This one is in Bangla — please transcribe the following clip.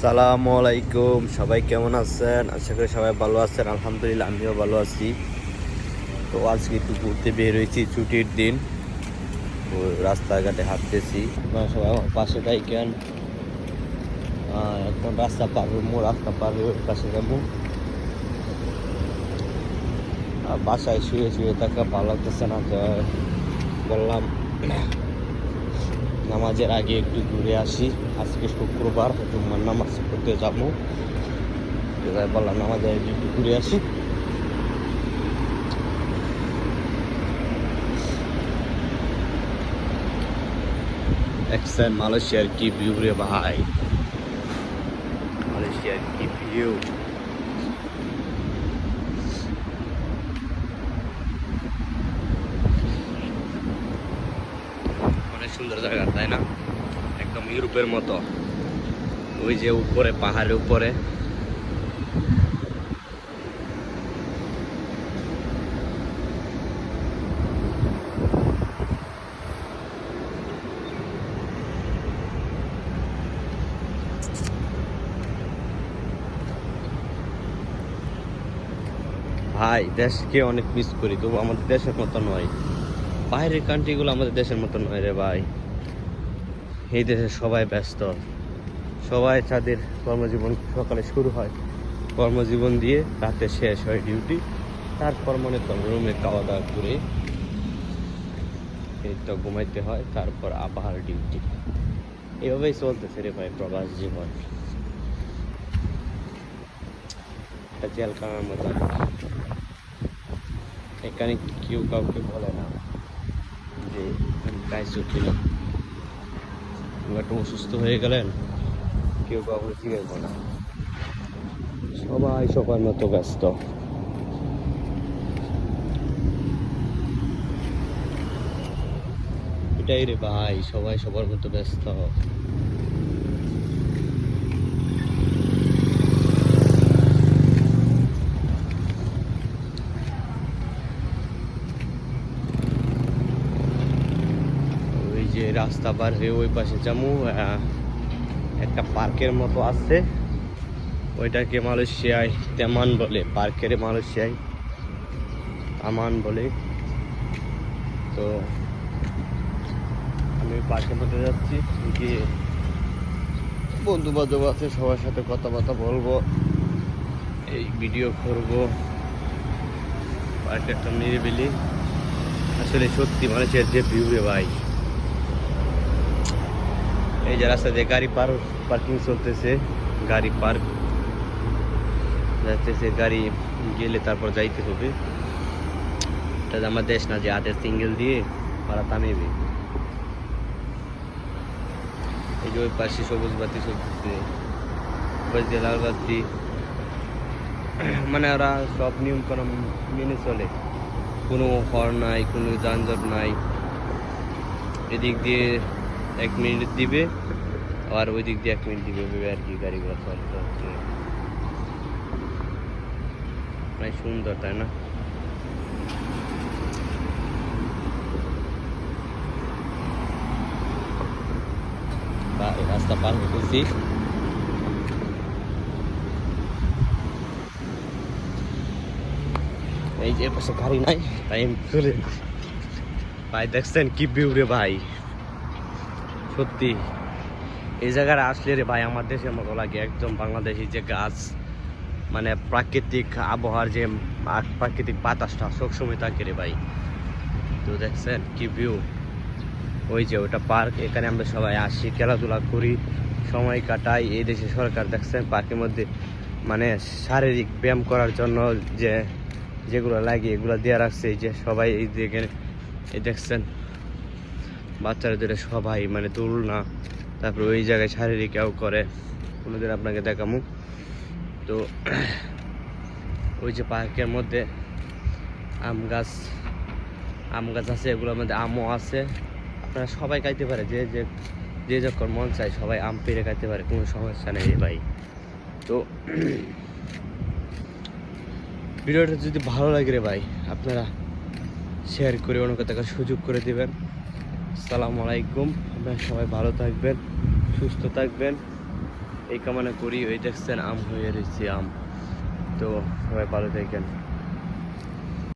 আসসালামু আলাইকুম, সবাই কেমন আছেন? আশা করি সবাই ভালো আছেন। আলহামদুলিল্লাহ আমিও ভালো আছি। তো আজকে একটু ঘুরতে বের হয়েছি, ছুটির দিন। তো রাস্তাঘাটে হাঁটতেছি, আপনারা সবাই আমার পাশে থাকেন। এখন রাস্তা পার হবো, রাস্তা পার হয়ে ওই পাশে যাবো। বাসায় শুয়ে শুয়ে থাকা ভালো লাগতেছে না, বললাম নামাজের আগে একটু ঘুরে আসি। আজকে শুক্রবার, জুম্মার নামাজ পড়তে যাবো। বললাম নামাজের আগে একটু ঘুরে আসি। দেখছেন মালয়েশিয়ার কি ভিউ রে ভাই, মালয়েশিয়ার কি ভিউ। অনেক সুন্দর জায়গা, তাই না? একদম ইউরোপের মতো। ওই যে উপরে, পাহাড়ের উপরে ভাই, দেশকে অনেক মিস করি, তবু আমাদের দেশের মতো নয়। বাইরের কান্ট্রিগুলো আমাদের দেশের মতো নয় রে ভাই। এই দেশে সবাই ব্যস্ত, সবাই তাদের কর্মজীবন সকালে শুরু হয়, কর্মজীবন দিয়ে রাতে শেষ হয় ডিউটি। তারপর মনে করেন রুমে খাওয়া দাওয়া করে এই তো ঘুমাইতে হয়, তারপর আবার ডিউটি। এভাবেই চলতেছে রে ভাই প্রবাস জীবন। একটা জেলখানার মতো। এখানে কেউ কাউকে বলে না যে গাইছো কিনা। একটু অসুস্থ হয়ে গেলেন, কেউ কাউকে জিজ্ঞেস না, সবাই সবার মতো ব্যস্ত। এটাই রে ভাই, সবাই সবার মতো ব্যস্ত। ওই যে রাস্তা পার হয়ে ওই পাশে যাবো, একটা পার্কের মতো আছে, ওইটাকে মালয়েশিয়ায় তেমান বলে, পার্কের মালয়েশিয়ায় আমান বলে। তো আমি পার্কের মধ্যে যাচ্ছি, গিয়ে বন্ধু বান্ধব আছে, সবার সাথে কথাবার্তা বলবো, এই ভিডিও করবো। পার্কে একটা নিরিবিলি, আসলে সত্যি মানুষের যে ভিউ রে ভাই। এই যে রাস্তা দিয়ে গাড়ি পার্কিং চলতেছে, গাড়ি পার্ক যাইতেছে, গাড়ি গেলে তারপর যাইতে হবে। এটা আমার দেশ না যে আদের সিঙ্গেল দিয়ে ভাড়া থামিয়ে। এই যে ওই পাশে সবুজ বাতি চলতেছে, ওই যে লাল বাতি, মানে ওরা সব নিয়ম কানুন মেনে চলে, কোনো হর্ন নাই, কোনো যানজট নাই। এদিক দিয়ে 1 মিনিট দিবে, আর ওই দিক দিয়ে 1 মিনিট দিবে, ওইভাবে আর কি গাড়িগুলো চলতে হচ্ছে। অনেক সুন্দর, তাই না? রাস্তা পার হতেছি, এই যে পাশে গাড়ি নাই, তাই আমি চলে ভাই। দেখছেন কি ভিউ রে ভাই, সত্যি এই জায়গায় আসলে রে ভাই আমার দেশের মতো লাগে। একদম বাংলাদেশি যে গাছ, মানে প্রাকৃতিক আবহাওয়ার যে প্রাকৃতিক বাতাসটা সবসময় থাকে রে ভাই। তো দেখছেন কি ভিউ। ওই যে ওটা পার্ক, এখানে আমরা সবাই আসি, খেলাধুলা করি, সময় কাটাই। এই দেশে সরকার দেখছেন পার্কের মধ্যে মানে শারীরিক ব্যায়াম করার জন্য যেগুলো লাগে এগুলো দেওয়া রাখছে। এই যে সবাই এই দিকে, এই দেখছেন বাচ্চারা ধরে সবাই মানে দোলনা, তারপরে ওই জায়গায় শারীরিকও করে, কোনোদিন আপনাকে দেখামু। তো ওই যে পার্কের মধ্যে আম গাছ আছে, এগুলোর মধ্যে আমও আছে। আপনারা সবাই খাইতে পারে, যে যখন মন চায় সবাই আম পেড়ে খাইতে পারে, কোনো সমস্যা নেই ভাই। তো ভিডিওটা যদি ভালো লাগে রে ভাই, আপনারা শেয়ার করে অনেকে দেখার সুযোগ করে দেবেন। আসসালামু আলাইকুম, আপনারা সবাই ভালো থাকবেন, সুস্থ থাকবেন। এই কামনা করি। ওই দেখছেন আম হয়ে রয়েছে আম। তো সবাই ভালো থাকেন।